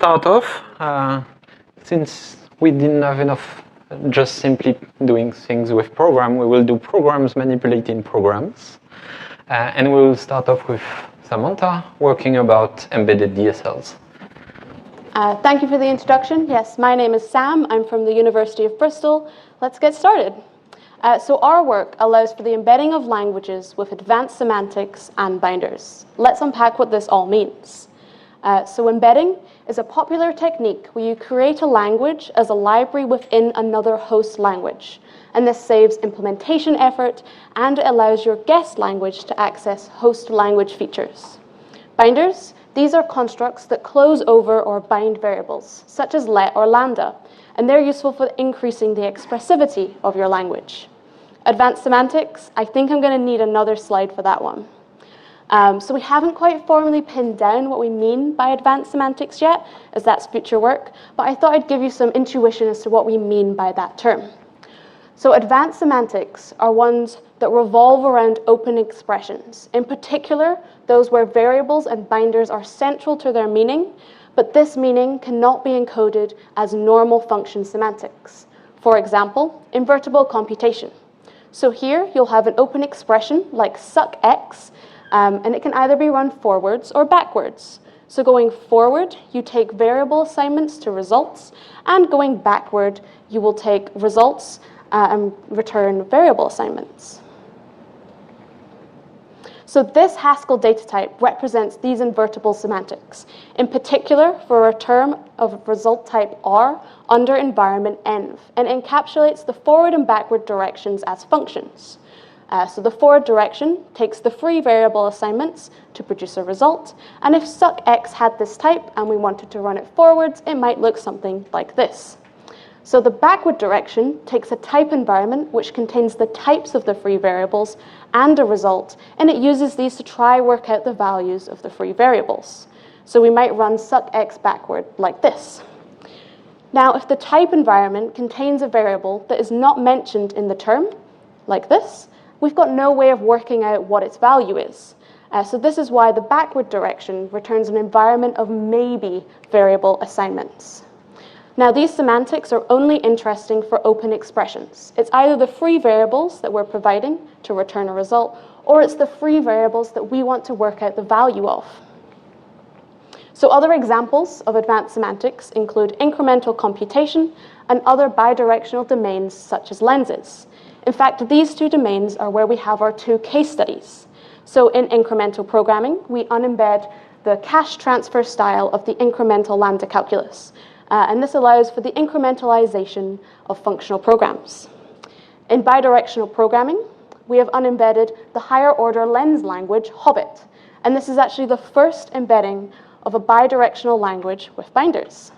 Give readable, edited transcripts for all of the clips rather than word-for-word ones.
start off, since we didn't have enough just simply doing things with program, we will do programs manipulating programs. And we will start off with Samantha working about embedded DSLs. Thank you for the introduction. Yes, my name is Sam. I'm from the University of Bristol. Let's get started. So our work allows for the embedding of languages with advanced semantics and binders. Let's unpack what this all means. So embedding is a popular technique where you create a language as a library within another host language. And this saves implementation effort and it allows your guest language to access host language features. Binders, these are constructs that close over or bind variables, such as let or lambda, and they're useful for increasing the expressivity of your language. Advanced semantics, I think I'm going to need another slide for that one. So we haven't quite formally pinned down what we mean by advanced semantics yet, as that's future work, but I thought I'd give you some intuition as to what we mean by that term. So advanced semantics are ones that revolve around open expressions, in particular, those where variables and binders are central to their meaning, but this meaning cannot be encoded as normal function semantics. For example, invertible computation. So here you'll have an open expression like sucx, and it can either be run forwards or backwards. So going forward, you take variable assignments to results, and going backward, you will take results and return variable assignments. So this Haskell data type represents these invertible semantics, in particular for a term of result type R under environment env, and encapsulates the forward and backward directions as functions. So the forward direction takes the free variable assignments to produce a result, and if sucx had this type and we wanted to run it forwards, it might look something like this. So the backward direction takes a type environment which contains the types of the free variables and a result, and it uses these to try work out the values of the free variables. So we might run sucx backward like this. Now, if the type environment contains a variable that is not mentioned in the term, like this, we've got no way of working out what its value is. So this is why the backward direction returns an environment of maybe variable assignments. Now, these semantics are only interesting for open expressions. It's either the free variables that we're providing to return a result, or it's the free variables that we want to work out the value of. So other examples of advanced semantics include incremental computation and other bidirectional domains such as lenses. In fact, these two domains are where we have our two case studies. So in incremental programming, we unembed the cache transfer style of the incremental lambda calculus. And this allows for the incrementalization of functional programs. In bidirectional programming, we have unembedded the higher order lens language, Hobbit. And this is actually the first embedding of a bidirectional language with binders.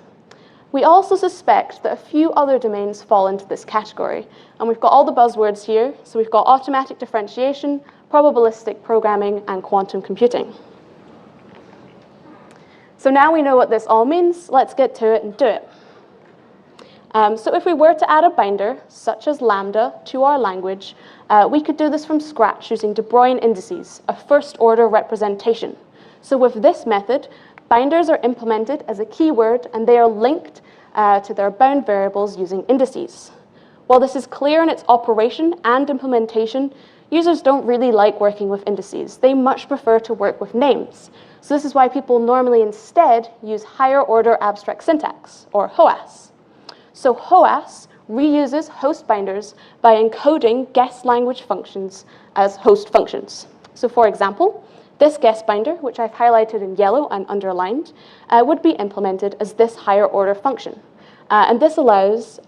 We also suspect that a few other domains fall into this category. And we've got all the buzzwords here. So we've got automatic differentiation, probabilistic programming, and quantum computing. So now we know what this all means, let's get to it and do it. So if we were to add a binder, such as lambda, to our language, we could do this from scratch using De Broglie indices, a first-order representation. So with this method, binders are implemented as a keyword, and they are linked to their bound variables using indices. While this is clear in its operation and implementation, users don't really like working with indices. They much prefer to work with names. So this is why people normally instead use higher order abstract syntax, or HOAS. So HOAS reuses host binders by encoding guest language functions as host functions. So for example, this guest binder, which I've highlighted in yellow and underlined, would be implemented as this higher order function. And this allows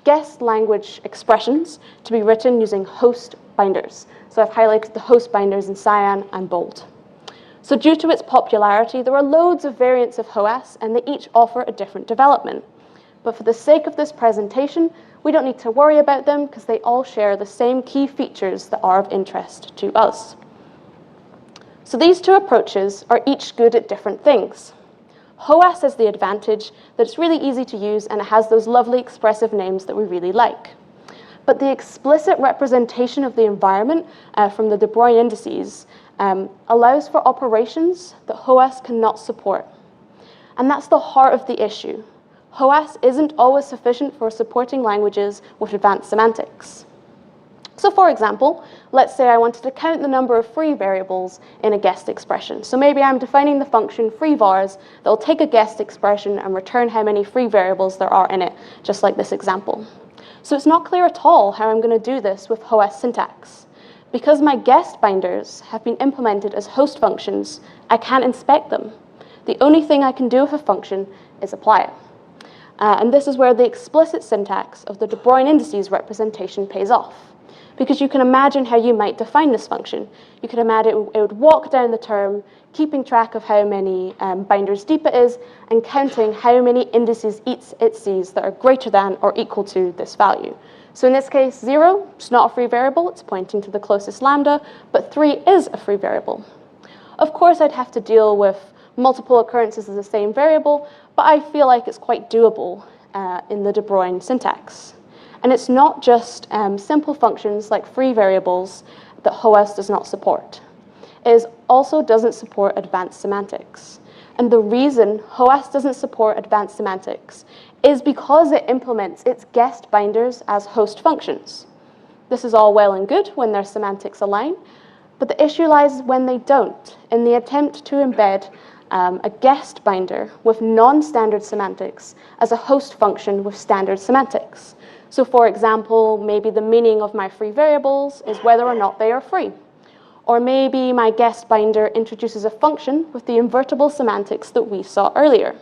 guest language expressions to be written using host binders. So I've highlighted the host binders in cyan and bold. So due to its popularity, there are loads of variants of HOAS, and they each offer a different development. But for the sake of this presentation, we don't need to worry about them because they all share the same key features that are of interest to us. So these two approaches are each good at different things. HOAS has the advantage that it's really easy to use and it has those lovely expressive names that we really like. But the explicit representation of the environment from the De Broglie indices allows for operations that HOAS cannot support. And that's the heart of the issue. HOAS isn't always sufficient for supporting languages with advanced semantics. So for example, let's say I wanted to count the number of free variables in a guessed expression. So maybe I'm defining the function freevars that will take a guessed expression and return how many free variables there are in it, just like this example. So it's not clear at all how I'm going to do this with HOAS syntax. Because my guessed binders have been implemented as host functions, I can't inspect them. The only thing I can do with a function is apply it. And this is where the explicit syntax of the De Bruijn indices representation pays off. Because you can imagine how you might define this function. You can imagine it would walk down the term, keeping track of how many binders deep it is, and counting how many indices it sees that are greater than or equal to this value. So in this case, 0 is not a free variable, it's pointing to the closest lambda, but 3 is a free variable. Of course, I'd have to deal with multiple occurrences of the same variable, but I feel like it's quite doable in the De Bruijn syntax. And it's not just simple functions like free variables that HOAS does not support. It also doesn't support advanced semantics. And the reason HOAS doesn't support advanced semantics is because it implements its guessed binders as host functions. This is all well and good when their semantics align, but the issue lies when they don't, in the attempt to embed a guessed binder with non-standard semantics as a host function with standard semantics. So for example, maybe the meaning of my free variables is whether or not they are free. Or maybe my guessed binder introduces a function with the invertible semantics that we saw earlier.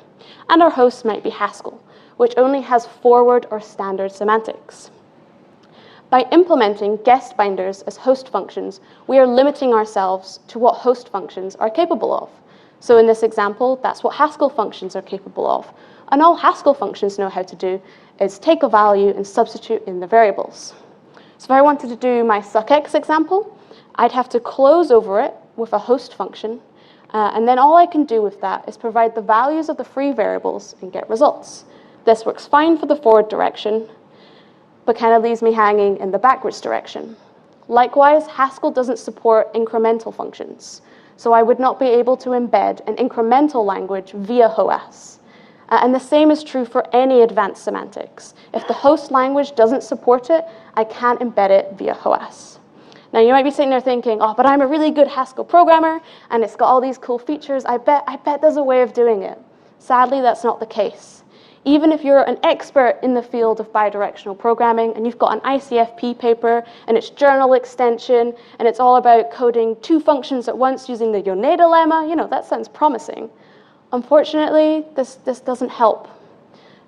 And our host might be Haskell, which only has forward or standard semantics. By implementing guessed binders as host functions, we are limiting ourselves to what host functions are capable of. So in this example, that's what Haskell functions are capable of. And all Haskell functions know how to do is take a value and substitute in the variables. So if I wanted to do my sucx example, I'd have to close over it with a host function, and then all I can do with that is provide the values of the free variables and get results. This works fine for the forward direction, but kind of leaves me hanging in the backwards direction. Likewise, Haskell doesn't support incremental functions, so I would not be able to embed an incremental language via HOAS. And the same is true for any advanced semantics. If the host language doesn't support it, I can't embed it via HOAS. Now you might be sitting there thinking, oh, but I'm a really good Haskell programmer and it's got all these cool features. I bet there's a way of doing it. Sadly, that's not the case. Even if you're an expert in the field of bidirectional programming and you've got an ICFP paper and it's journal extension and it's all about coding 2 functions at once using the Yoneda lemma, that sounds promising. Unfortunately, this doesn't help.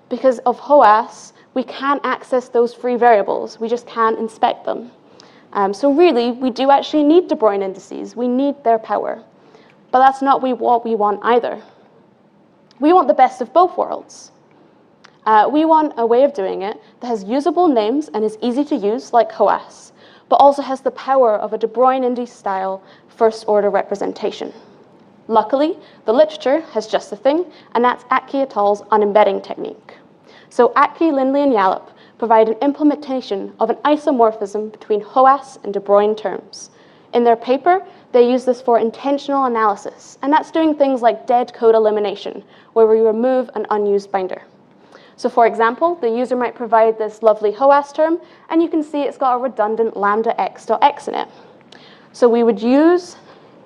Because of HOAS, we can't access those free variables. We just can't inspect them. So really, we do actually need De Bruijn indices. We need their power. But that's not what we want either. We want the best of both worlds. We want a way of doing it that has usable names and is easy to use, like HOAS, but also has the power of a De Bruijn index style first-order representation. Luckily, the literature has just the thing, and that's Atke et al.'s Unembedding technique. So Atke, Lindley, and Yallop provide an implementation of an isomorphism between HOAS and De Bruijn terms. In their paper, they use this for intentional analysis, and that's doing things like dead code elimination, where we remove an unused binder. So for example, the user might provide this lovely HOAS term, and you can see it's got a redundant lambda x.x in it. So we would use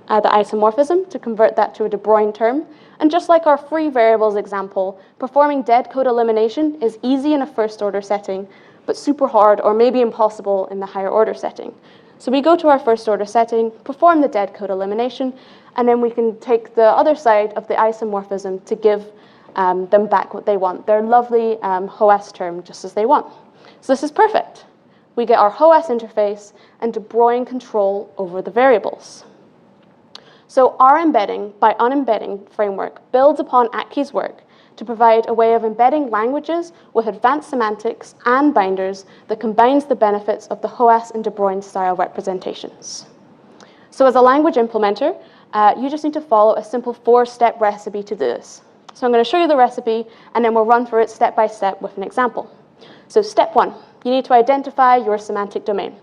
the isomorphism to convert that to a De Bruijn term. And just like our free variables example, performing dead code elimination is easy in a first order setting, but super hard or maybe impossible in the higher order setting. So we go to our first order setting, perform the dead code elimination, and then we can take the other side of the isomorphism to give them back what they want, their lovely HOAS term just as they want. So this is perfect. We get our HOAS interface and De Bruijn control over the variables. So our embedding by unembedding framework builds upon Atke's work to provide a way of embedding languages with advanced semantics and binders that combines the benefits of the HOAS and De Bruijn style representations. So as a language implementer, you just need to follow a simple 4-step recipe to do this. So I'm going to show you the recipe, and then we'll run through it step by step with an example. So step 1, you need to identify your semantic domain.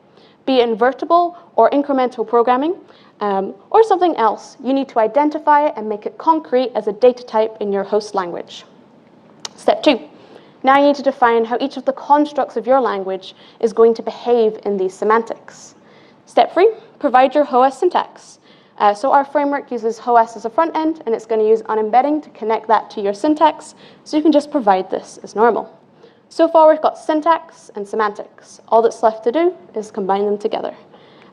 Be it invertible or incremental programming, or something else. You need to identify it and make it concrete as a data type in your host language. Step 2. Now you need to define how each of the constructs of your language is going to behave in these semantics. Step 3. Provide your HOAS syntax. So our framework uses HOAS as a front end, and it's going to use Unembedding to connect that to your syntax, so you can just provide this as normal. So far, we've got syntax and semantics. All that's left to do is combine them together.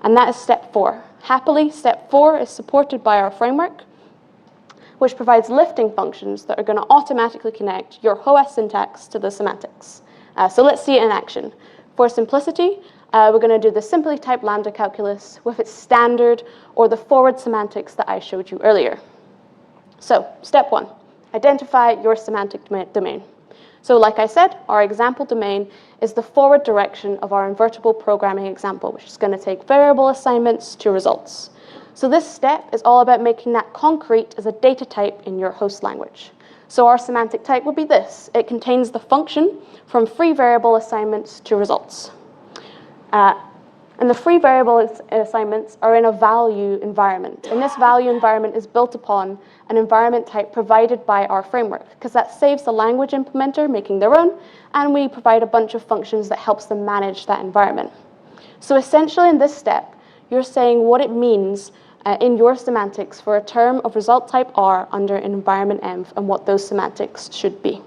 And that is step 4. Happily, step 4 is supported by our framework, which provides lifting functions that are going to automatically connect your HOAS syntax to the semantics. So let's see it in action. For simplicity, we're going to do the simply typed lambda calculus with its standard or the forward semantics that I showed you earlier. So step 1, identify your semantic domain. So like I said, our example domain is the forward direction of our invertible programming example, which is going to take variable assignments to results. So this step is all about making that concrete as a data type in your host language. So our semantic type would be this. It contains the function from free variable assignments to results. And the free variable assignments are in a value environment. And this value environment is built upon an environment type provided by our framework, because that saves the language implementer making their own, and we provide a bunch of functions that helps them manage that environment. So essentially in this step, you're saying what it means in your semantics for a term of result type R under an environment env and what those semantics should be.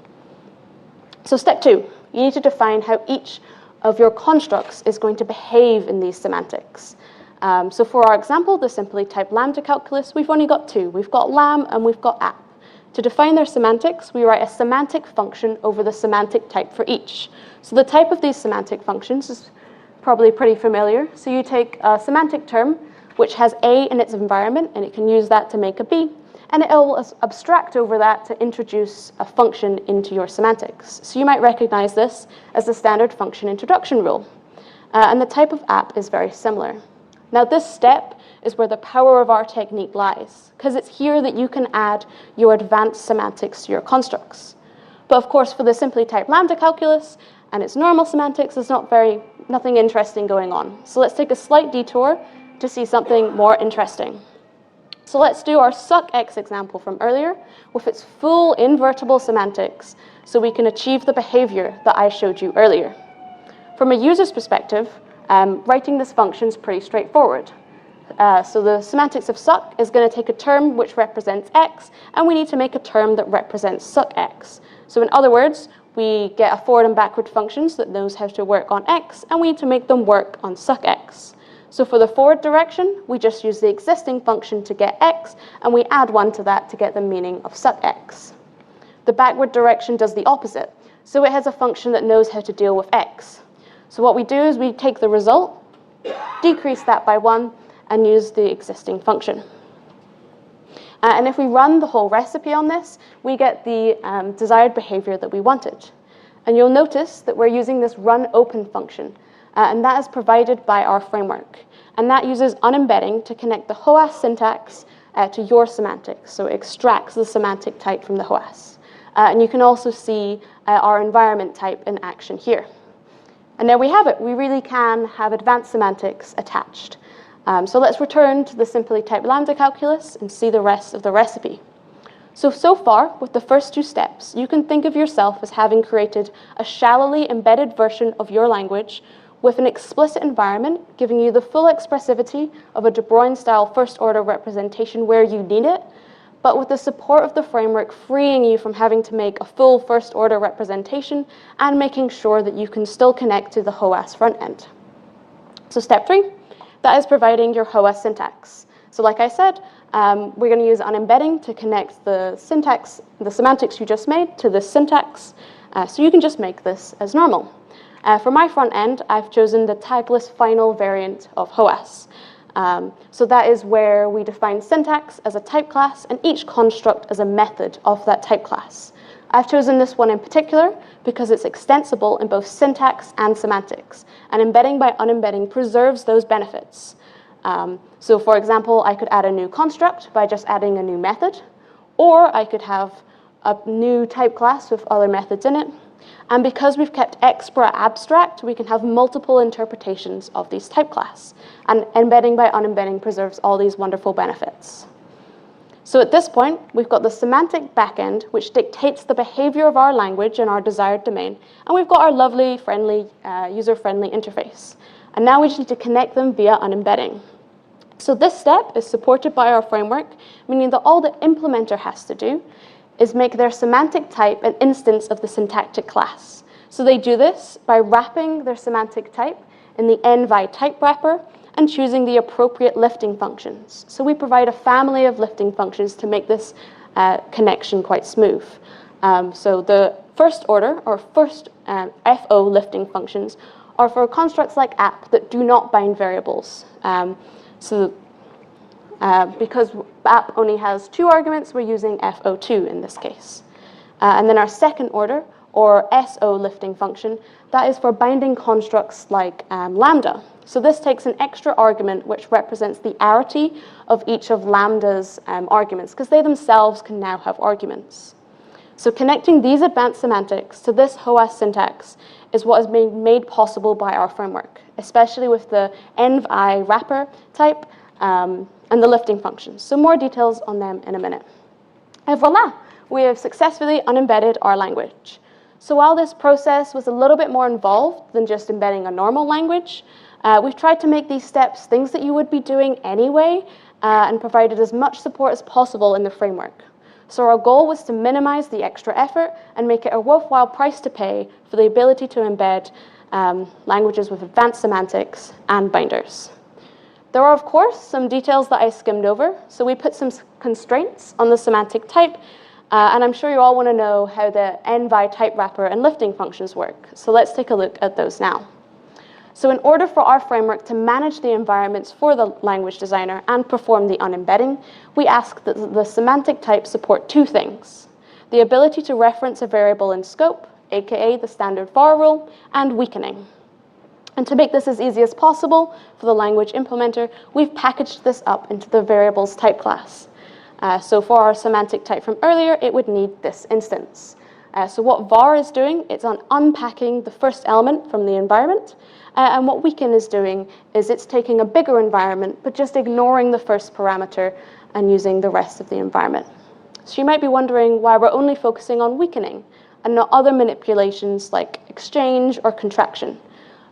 So step 2, you need to define how each of your constructs is going to behave in these semantics. So for our example, the simply typed lambda calculus, we've only got 2. We've got lam and we've got app. To define their semantics, we write a semantic function over the semantic type for each. So the type of these semantic functions is probably pretty familiar. So you take a semantic term, which has A in its environment, and it can use that to make a B, and it will abstract over that to introduce a function into your semantics. So you might recognize this as the standard function introduction rule. And the type of app is very similar. Now this step is where the power of our technique lies, because it's here that you can add your advanced semantics to your constructs. But of course, for the simply typed lambda calculus and its normal semantics, there's nothing interesting going on. So let's take a slight detour to see something more interesting. So let's do our suckx example from earlier with its full invertible semantics so we can achieve the behavior that I showed you earlier. From a user's perspective, writing this function is pretty straightforward. So the semantics of suck is going to take a term which represents x, and we need to make a term that represents suckx. So in other words, we get a forward and backward functions that knows how to work on x, and we need to make them work on suckx. So for the forward direction, we just use the existing function to get x, and we add 1 to that to get the meaning of suckx. The backward direction does the opposite. So it has a function that knows how to deal with x. So what we do is we take the result, decrease that by 1, and use the existing function. And if we run the whole recipe on this, we get the desired behavior that we wanted. And you'll notice that we're using this run open function. And that is provided by our framework. And that uses unembedding to connect the HOAS syntax to your semantics. So it extracts the semantic type from the HOAS. And you can also see our environment type in action here. And there we have it. We really can have advanced semantics attached. So let's return to the simply typed lambda calculus and see the rest of the recipe. So far, with the first 2 steps, you can think of yourself as having created a shallowly embedded version of your language with an explicit environment giving you the full expressivity of a De Bruyne-style first-order representation where you need it, but with the support of the framework freeing you from having to make a full first-order representation and making sure that you can still connect to the HOAS front end. So step 3, that is providing your HOAS syntax. So like I said, we're going to use unembedding to connect the syntax, the semantics you just made to the syntax, so you can just make this as normal. For my front end, I've chosen the tagless final variant of HOAS. So that is where we define syntax as a type class and each construct as a method of that type class. I've chosen this one in particular because it's extensible in both syntax and semantics, and embedding by unembedding preserves those benefits. So for example, I could add a new construct by just adding a new method, or I could have a new type class with other methods in it. And because we've kept expra abstract, we can have multiple interpretations of these type class. And embedding by unembedding preserves all these wonderful benefits. So at this point, we've got the semantic backend, which dictates the behavior of our language in our desired domain. And we've got our lovely, friendly, user-friendly interface. And now we just need to connect them via unembedding. So this step is supported by our framework, meaning that all the implementer has to do is make their semantic type an instance of the syntactic class. So they do this by wrapping their semantic type in the env type wrapper and choosing the appropriate lifting functions. So we provide a family of lifting functions to make this connection quite smooth. So the first order, or first FO lifting functions, are for constructs like app that do not bind variables. Because app only has 2 arguments, we're using FO2 in this case. And then our second order, or SO lifting function, that is for binding constructs like lambda. So this takes an extra argument which represents the arity of each of lambda's arguments, because they themselves can now have arguments. So connecting these advanced semantics to this HOAS syntax is what has been made possible by our framework, especially with the env wrapper type and the lifting functions. So more details on them in a minute. And voila, we have successfully unembedded our language. So while this process was a little bit more involved than just embedding a normal language, we've tried to make these steps things that you would be doing anyway and provided as much support as possible in the framework. So our goal was to minimize the extra effort and make it a worthwhile price to pay for the ability to embed languages with advanced semantics and binders. There are, of course, some details that I skimmed over. So we put some constraints on the semantic type, and I'm sure you all want to know how the env type wrapper and lifting functions work. So let's take a look at those now. So in order for our framework to manage the environments for the language designer and perform the unembedding, we ask that the semantic type support 2 things: the ability to reference a variable in scope, aka the standard var rule, and weakening. And to make this as easy as possible for the language implementer, we've packaged this up into the variables type class. So for our semantic type from earlier, it would need this instance. So what var is doing, it's unpacking the first element from the environment. And what weaken is doing is it's taking a bigger environment, but just ignoring the first parameter and using the rest of the environment. So you might be wondering why we're only focusing on weakening and not other manipulations like exchange or contraction.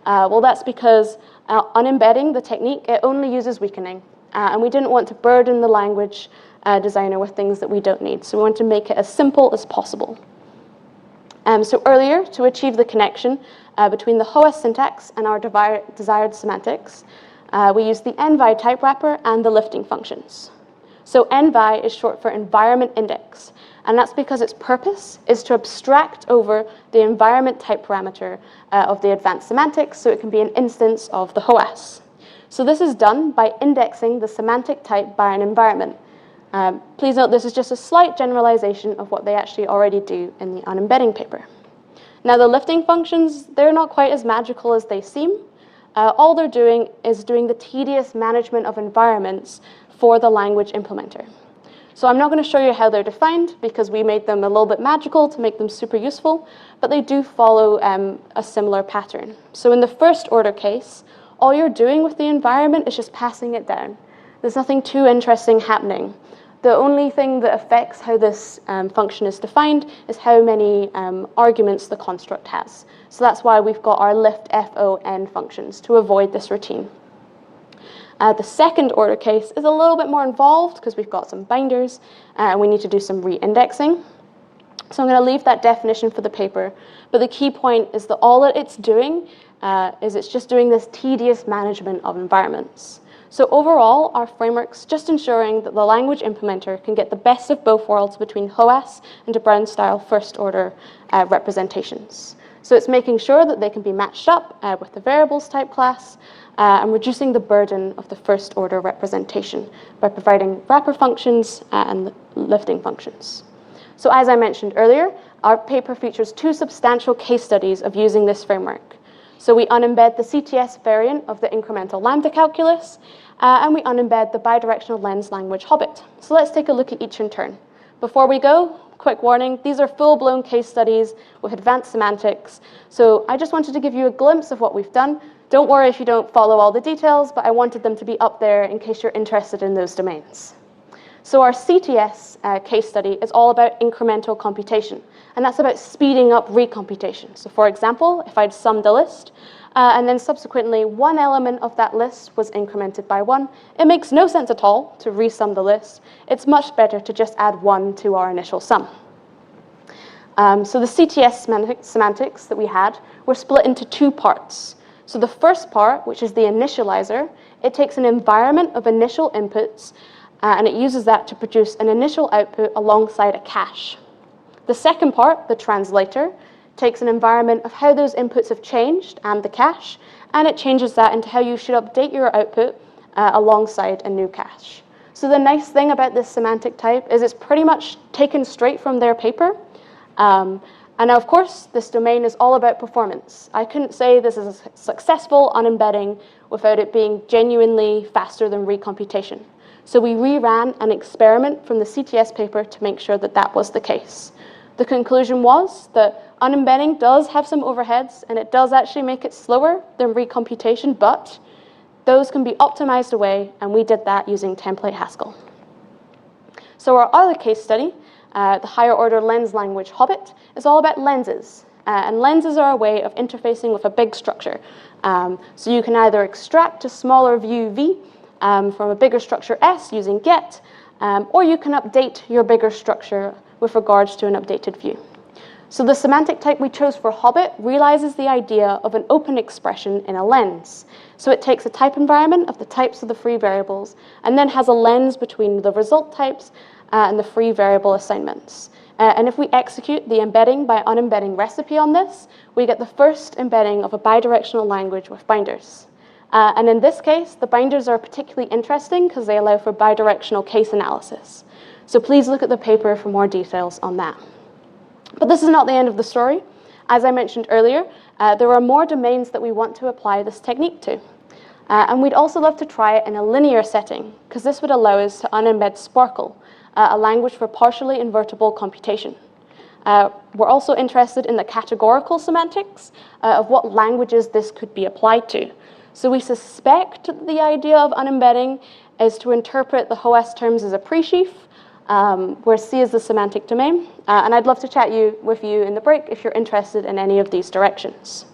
Well, that's because unembedding, the technique, it only uses weakening. And we didn't want to burden the language designer with things that we don't need. So we want to make it as simple as possible. So earlier, to achieve the connection between the HOAS syntax and our desired semantics, we used the env type wrapper and the lifting functions. So env is short for environment index, and that's because its purpose is to abstract over the environment type parameter of the advanced semantics, so it can be an instance of the HOAS. So this is done by indexing the semantic type by an environment. Please note this is just a slight generalization of what they actually already do in the unembedding paper. Now the lifting functions, they're not quite as magical as they seem. All they're doing is doing the tedious management of environments for the language implementer. So I'm not going to show you how they're defined because we made them a little bit magical to make them super useful, but they do follow a similar pattern. So in the first order case, all you're doing with the environment is just passing it down. There's nothing too interesting happening. The only thing that affects how this function is defined is how many arguments the construct has. So that's why we've got our lift FON functions to avoid this routine. The second order case is a little bit more involved because we've got some binders and we need to do some re-indexing. So I'm going to leave that definition for the paper, but the key point is that all that it's doing is it's just doing this tedious management of environments. So overall, our framework's just ensuring that the language implementer can get the best of both worlds between HOAS and de Bruijn-style first-order representations. So it's making sure that they can be matched up with the variables type class and reducing the burden of the first-order representation by providing wrapper functions and lifting functions. So as I mentioned earlier, our paper features 2 substantial case studies of using this framework. So we unembed the CTS variant of the incremental lambda calculus, and we unembed the bidirectional lens language Hobbit. So let's take a look at each in turn. Before we go, quick warning, these are full-blown case studies with advanced semantics. So I just wanted to give you a glimpse of what we've done. Don't worry if you don't follow all the details, but I wanted them to be up there in case you're interested in those domains. So our CTS case study is all about incremental computation, and that's about speeding up recomputation. So for example, if I'd summed a list, and then subsequently one element of that list was incremented by 1, it makes no sense at all to resum the list. It's much better to just add 1 to our initial sum. So the CTS semantics that we had were split into 2 parts. So the first part, which is the initializer, it takes an environment of initial inputs, and it uses that to produce an initial output alongside a cache. The second part, the translator, takes an environment of how those inputs have changed and the cache, and it changes that into how you should update your output alongside a new cache. So the nice thing about this semantic type is it's pretty much taken straight from their paper. And now, of course, this domain is all about performance. I couldn't say this is a successful unembedding without it being genuinely faster than recomputation. So we reran an experiment from the CTS paper to make sure that that was the case. The conclusion was that unembedding does have some overheads, and it does actually make it slower than recomputation, but those can be optimized away, and we did that using template Haskell. So our other case study, the higher order lens language Hobbit, is all about lenses. And lenses are a way of interfacing with a big structure. So you can either extract a smaller view V from a bigger structure S using get, or you can update your bigger structure with regards to an updated view. So the semantic type we chose for Hobbit realizes the idea of an open expression in a lens. So it takes a type environment of the types of the free variables, and then has a lens between the result types and the free variable assignments. And if we execute the embedding by unembedding recipe on this, we get the first embedding of a bidirectional language with binders. And in this case, the binders are particularly interesting because they allow for bidirectional case analysis. So please look at the paper for more details on that. But this is not the end of the story. As I mentioned earlier, there are more domains that we want to apply this technique to. And we'd also love to try it in a linear setting, because this would allow us to unembed Sparkle, a language for partially invertible computation. We're also interested in the categorical semantics of what languages this could be applied to. So we suspect the idea of unembedding is to interpret the HOAS terms as a pre-sheaf, where C is the semantic domain. And I'd love to chat with you in the break if you're interested in any of these directions.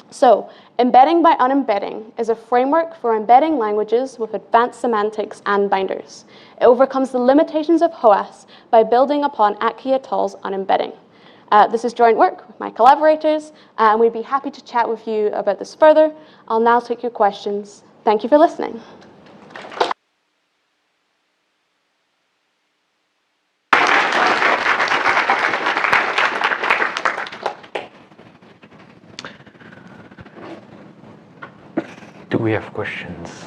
So embedding by unembedding is a framework for embedding languages with advanced semantics and binders. It overcomes the limitations of HOAS by building upon Atke et al.'s unembedding. This is joint work with my collaborators, and we'd be happy to chat with you about this further. I'll now take your questions. Thank you for listening. Do we have questions?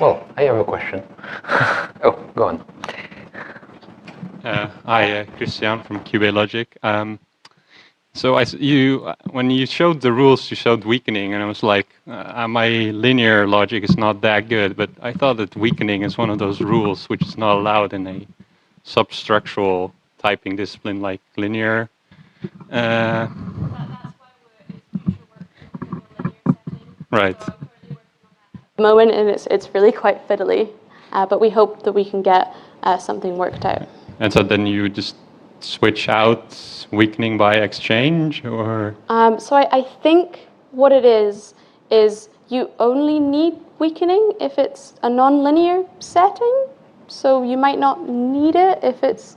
Well, I have a question. Oh, go on. Hi, Christian from QA Logic. So when you showed the rules, you showed weakening, and I was like, my linear logic is not that good, but I thought that weakening is one of those rules which is not allowed in a substructural typing discipline like linear. Right. Moment, and it's really quite fiddly, but we hope that we can get something worked out. And so then you just switch out weakening by exchange, or? So I think what it is you only need weakening if it's a non-linear setting. So you might not need it if it's.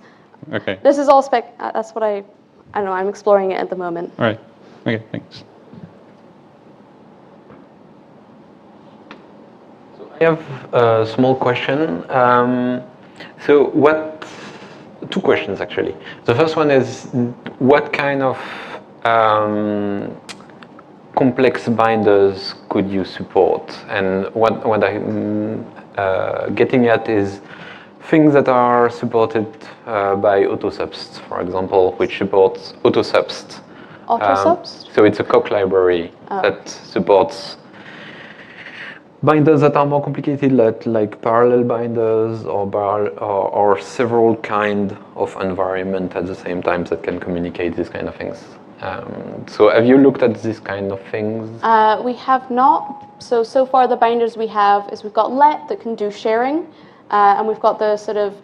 Okay. This is all spec. That's what I don't know. I'm exploring it at the moment. All right. Okay. Thanks. I have a small question. Two questions actually. The first one is, what kind of complex binders could you support? And what I'm getting at is things that are supported by Autosubst, for example, which supports Autosubst. Autosubst? So it's a Coq library that supports binders that are more complicated, like parallel binders or several kind of environment at the same time that can communicate these kind of things. So have you looked at these kind of things? We have not. So far the binders we have is we've got let that can do sharing, and we've got the sort of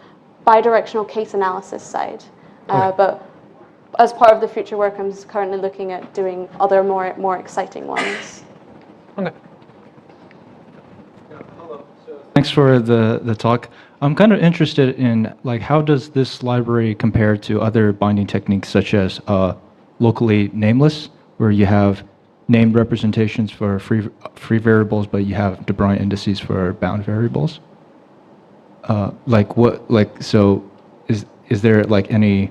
bidirectional case analysis side. Okay. But as part of the future work, I'm just currently looking at doing other more exciting ones. Okay. Thanks for the talk. I'm kind of interested in like how does this library compare to other binding techniques such as locally nameless, where you have named representations for free variables, but you have de Bruijn indices for bound variables. So is there like any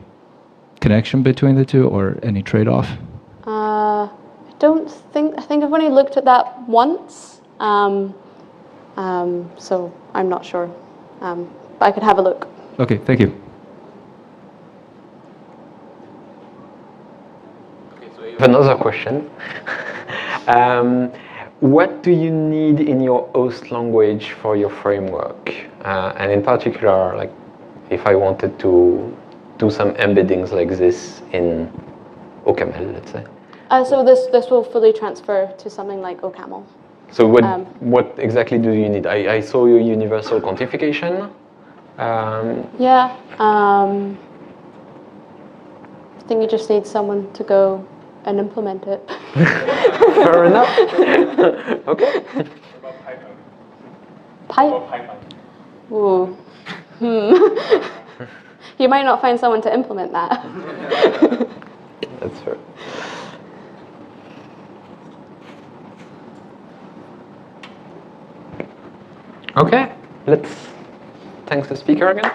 connection between the two or any trade-off? I think I've only looked at that once. So I'm not sure, but I could have a look. Okay, thank you. I have another question. What do you need in your host language for your framework? And in particular, like if I wanted to do some embeddings like this in OCaml, let's say. So this will fully transfer to something like OCaml. So what exactly do you need? I saw your universal quantification. Yeah. I think you just need someone to go and implement it. Fair enough. Okay. Python. Ooh. You might not find someone to implement that. That's fair. Okay, thanks the speaker again.